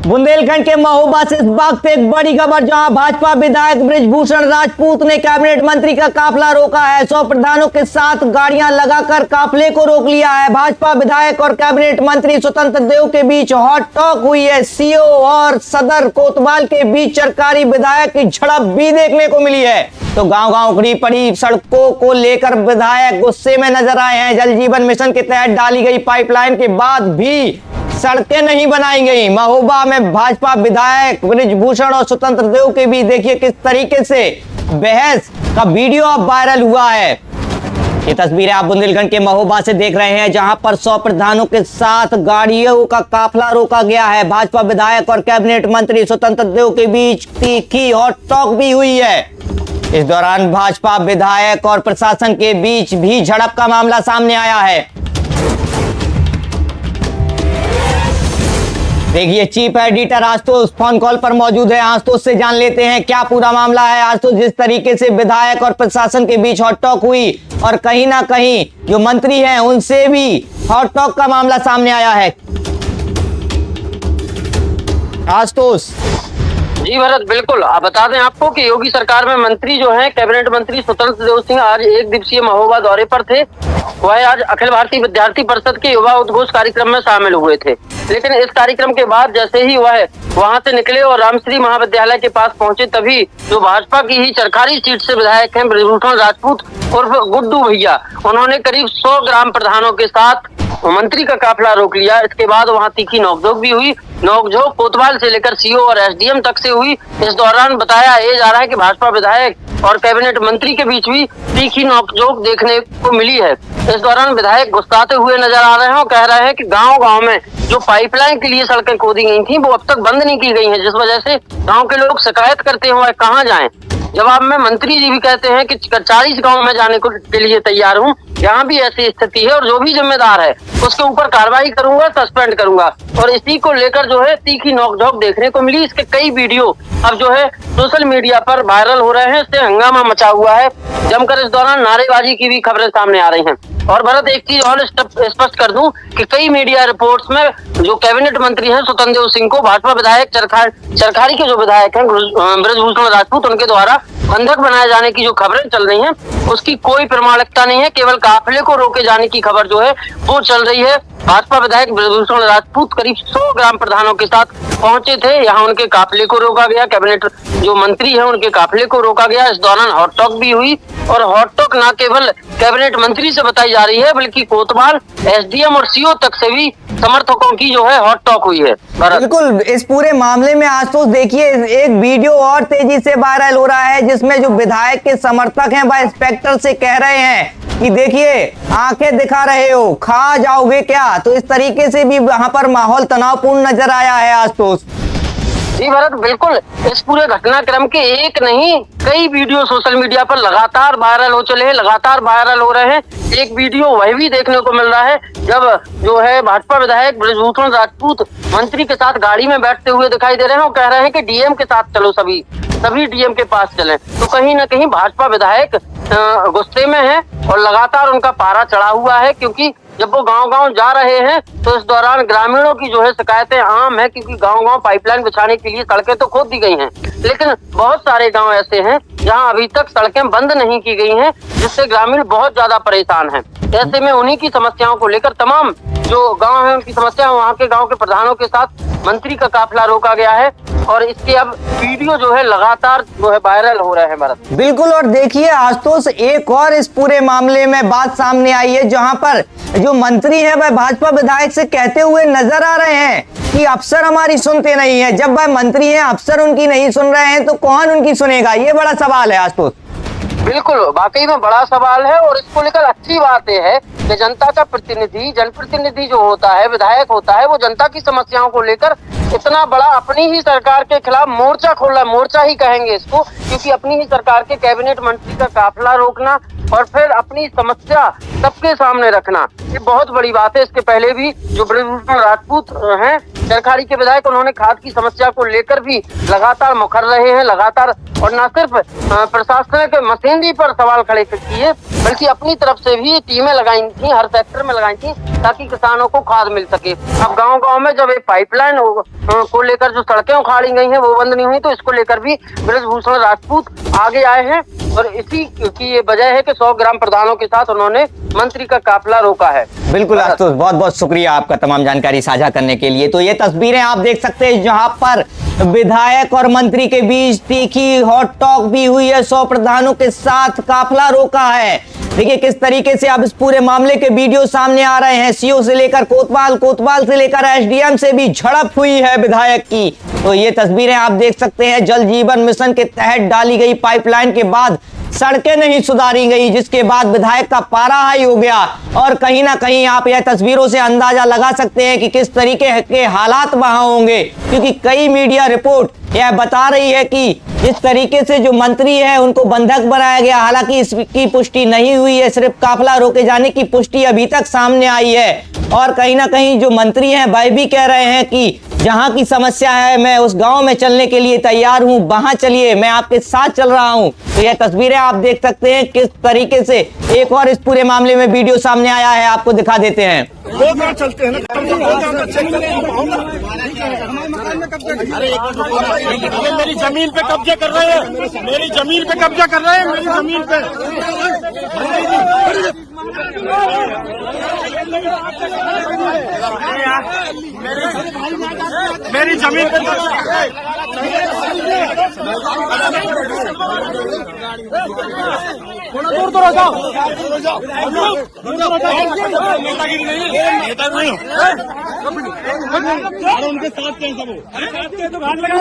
बुंदेलखंड के महोबा से इस वक्त एक बड़ी खबर, जहां भाजपा विधायक बृजभूषण राजपूत ने कैबिनेट मंत्री का काफिला रोका है। 100 प्रधानों के साथ गाड़ियां लगाकर काफिले को रोक लिया है। भाजपा विधायक और कैबिनेट मंत्री स्वतंत्र देव के बीच हॉट टॉक हुई है। सीओ और सदर कोतवाल के बीच सरकारी विधायक की झड़प भी देखने को मिली है। तो गांव-गांव उखड़ी पड़ी सड़कों को लेकर विधायक गुस्से में नजर आए हैं। जल जीवन मिशन के तहत डाली गई पाइपलाइन के बाद भी सड़कें नहीं बनाई गई। महोबा में भाजपा विधायक बृजभूषण और स्वतंत्र देव के बीच देखिए किस तरीके से बहस का वीडियो अब वायरल हुआ है। ये तस्वीरें आप बुंदेलखंड के महोबा से देख रहे हैं, जहां पर 100 प्रधानों के साथ गाड़ियों का काफिला रोका गया है। भाजपा विधायक और कैबिनेट मंत्री स्वतंत्र देव के बीच तीखी हॉट टॉक भी हुई है। इस दौरान भाजपा विधायक और प्रशासन के बीच भी झड़प का मामला सामने आया है। देखिए chief editor Ashutosh phone call पर मौजूद है। आशुतोष से जान लेते हैं क्या पूरा मामला है। आशुतोष, जिस तरीके से विधायक और प्रशासन के बीच हॉट टॉक हुई और कहीं ना कहीं जो मंत्री हैं उनसे भी हॉट टॉक का मामला सामने आया है। आशुतोष जी भरत, बिल्कुल। आप बता दें आपको कि योगी सरकार में मंत्री जो हैं, कैबिनेट मंत्री स्वतंत्र देव सिंह आज एक दिवसीय महोबा दौरे पर थे। वह आज अखिल भारतीय विद्यार्थी परिषद के युवा उद्घोष कार्यक्रम में शामिल हुए थे। लेकिन इस कार्यक्रम के बाद जैसे ही वह वहां से निकले और रामश्री महाविद्यालय के पास पहुंचे, तभी जो भाजपा की ही चरखारी सीट से विधायक हैं बृजभूषण राजपूत उर्फ गुड्डू भैया, उन्होंने करीब 100 ग्राम प्रधानों के साथ मंत्री का काफिला रोक लिया। इसके बाद वहां तीखी नोकझोंक भी हुई। नोकझोंक कोतवाल से लेकर सीओ और एसडीएम तक से हुई। इस दौरान बताया जा रहा है कि भाजपा विधायक और कैबिनेट मंत्री के बीच भी तीखी नोकझोंक देखने को मिली है। इस दौरान विधायक गुस्साते हुए नजर आ रहे हैं और कह रहे हैं कि गांव-गांव में जो पाइपलाइन के लिए सड़कें खोदी गई थी वो अब तक बंद नहीं की गई हैं, जिस वजह से गांव के लोग शिकायत करते हुए कहां जाएं। जवाब में मंत्री जी भी कहते हैं कि 40 गांव में जाने के लिए तैयार हूं, यहाँ भी ऐसी स्थिति है और जो भी जिम्मेदार है उसके ऊपर कार्रवाई करूंगा, सस्पेंड करूंगा। और इसी को लेकर जो है तीखी नोकझोंक देखने को मिली। इसके कई वीडियो अब जो है सोशल मीडिया पर वायरल हो रहे हैं। इससे हंगामा मचा हुआ है जमकर। इस दौरान नारेबाजी की भी खबरें सामने आ रही हैं। और भरत, एक चीज और स्पष्ट कर दूं कि कई मीडिया रिपोर्ट्स में जो कैबिनेट मंत्री हैं स्वतंत्र देव सिंह को भाजपा विधायक चरखारी के जो विधायक हैं बृजभूषण राजपूत, उनके द्वारा बंधक बनाए जाने की जो खबरें चल रही हैं उसकी कोई प्रमाणिकता नहीं है। केवल काफिले को रोके जाने की खबर जो है वो चल रही है। भाजपा विधायक बृजभूषण राजपूत करीब 100 ग्राम प्रधानों के साथ पहुंचे थे। यहाँ उनके काफिले को रोका गया। कैबिनेट जो मंत्री है उनके काफिले को रोका गया। इस दौरान हॉट टॉक भी हुई और हॉट टॉक न केवल कैबिनेट मंत्री से बताई जा रही है बल्कि कोतवाल, एसडीएम और सीओ तक से भी समर्थकों की जो है हॉट टॉक हुई है। बिल्कुल, इस पूरे मामले में आशुतोष देखिए एक वीडियो और तेजी से वायरल हो रहा है, जिसमें जो विधायक के समर्थक हैं वह इंस्पेक्टर से कह रहे हैं कि देखिए आंखें दिखा रहे हो, खा जाओगे क्या। तो इस तरीके से भी वहां पर माहौल तनावपूर्ण नजर आया है आशुतोष। जी भरत, बिल्कुल। इस पूरे घटनाक्रम के एक नहीं कई वीडियो सोशल मीडिया पर लगातार वायरल हो चले हैं, लगातार वायरल हो रहे हैं। एक वीडियो वह भी देखने को मिल रहा है जब जो है भाजपा विधायक बृजभूषण राजपूत मंत्री के साथ गाड़ी में बैठते हुए दिखाई दे रहे हैं और कह रहे हैं कि डीएम के साथ चलो, सभी डीएम के पास चलें। तो कहीं ना कहीं भाजपा विधायक गुस्से में है और लगातार उनका पारा चढ़ा हुआ है, क्योंकि जब वो गांव-गांव जा रहे हैं तो इस दौरान ग्रामीणों की जो है शिकायतें आम है, क्योंकि गांव-गांव पाइपलाइन बिछाने के लिए सड़कें तो खोद दी गई हैं, लेकिन बहुत सारे गांव ऐसे हैं जहां अभी तक सड़कें बंद नहीं की गई हैं, जिससे ग्रामीण बहुत ज्यादा परेशान हैं। ऐसे में उन्हीं की समस्याओं को लेकर तमाम जो गांव है उनकी समस्या, वहाँ के गाँव के प्रधानों के साथ मंत्री का काफिला रोका गया है और इसके अब वीडियो जो है लगातार जो है वायरल हो रहे हैं भारत। बिल्कुल। और देखिए आशुतोष, एक और इस पूरे मामले में बात सामने आई है, जहां पर जो मंत्री है वह भाजपा विधायक से कहते हुए नजर आ रहे हैं कि अफसर हमारी सुनते नहीं है। जब वह मंत्री हैं, अफसर उनकी नहीं सुन रहे हैं तो कौन उनकी सुनेगा? ये बड़ा सवाल है आशुतोष। बिल्कुल, वाकई में बड़ा सवाल है। और इसको लेकर अच्छी बात यह है कि जनता का प्रतिनिधि, जनप्रतिनिधि जो होता है, विधायक होता है, वो जनता की समस्याओं को लेकर इतना बड़ा अपनी ही सरकार के खिलाफ मोर्चा खोला, मोर्चा ही कहेंगे इसको, क्योंकि अपनी ही सरकार के कैबिनेट मंत्री का काफिला रोकना और फिर अपनी समस्या सबके सामने रखना, ये बहुत बड़ी बात है। इसके पहले भी जो बृजभूषण राजपूत हैं चरखारी के विधायक, उन्होंने खाद की समस्या को लेकर भी लगातार मुखर रहे हैं, लगातार और न सिर्फ प्रशासनिक मशीनरी पर सवाल खड़े किए, बल्कि अपनी तरफ से भी टीमें लगाई थी, हर सेक्टर में लगाई थी, ताकि किसानों को खाद मिल सके। अब गांव-गांव में जब एक पाइपलाइन को लेकर जो सड़कें उखाड़ी गई हैं वो बंद नहीं हुई, तो इसको लेकर भी बृजभूषण राजपूत आगे आए हैं और इसी की ये वजह है कि 100 ग्राम प्रधानों के साथ उन्होंने मंत्री का काफिला रोका है। बिल्कुल आशुतोष, बहुत बहुत शुक्रिया आपका तमाम जानकारी साझा करने के लिए। तो ये तस्वीरें आप देख सकते हैं जहां पर विधायक और मंत्री के बीच तीखी हॉट टॉक भी हुई है। 100 प्रधानों के साथ काफिला रोका है। देखिए किस तरीके से अब इस पूरे मामले के वीडियो सामने आ रहे हैं। सीओ से लेकर कोतवाल, कोतवाल से लेकर एसडीएम से भी झड़प हुई है विधायक की। तो ये तस्वीरें आप देख सकते हैं। जल जीवन मिशन के तहत डाली गई पाइपलाइन के बाद सड़कें नहीं सुधारी गई, जिसके बाद विधायक का पारा हाई हो गया। और कहीं ना कहीं आप यह तस्वीरों से अंदाजा लगा सकते हैं कि किस तरीके के हालात वहां होंगे, क्योंकि कई मीडिया रिपोर्ट यह बता रही है कि जिस तरीके से जो मंत्री है उनको बंधक बनाया गया। हालांकि इसकी पुष्टि नहीं हुई है, सिर्फ काफिला रोके जाने की पुष्टि अभी तक सामने आई है। और कहीं ना कहीं जो मंत्री हैं वह भी कह रहे हैं कि जहां की समस्या है मैं उस गांव में चलने के लिए तैयार हूं, वहां चलिए, मैं आपके साथ चल रहा हूं। तो यह तस्वीरें आप देख सकते हैं किस तरीके से एक और इस पूरे मामले में वीडियो सामने आया है, आपको दिखा देते हैं। चलते हैं मेरी जमीन पे कब्जा कर रहे हैं, मेरी जमीन पे कब्जा कर रहे हैं, मेरी जमीन पे मेरी जमीन पे दूर तो रहो, नेतागिरी नहीं है, नेता नहीं हो। उनके साथ हैं सब, अरे साथ के तो भाग लगा।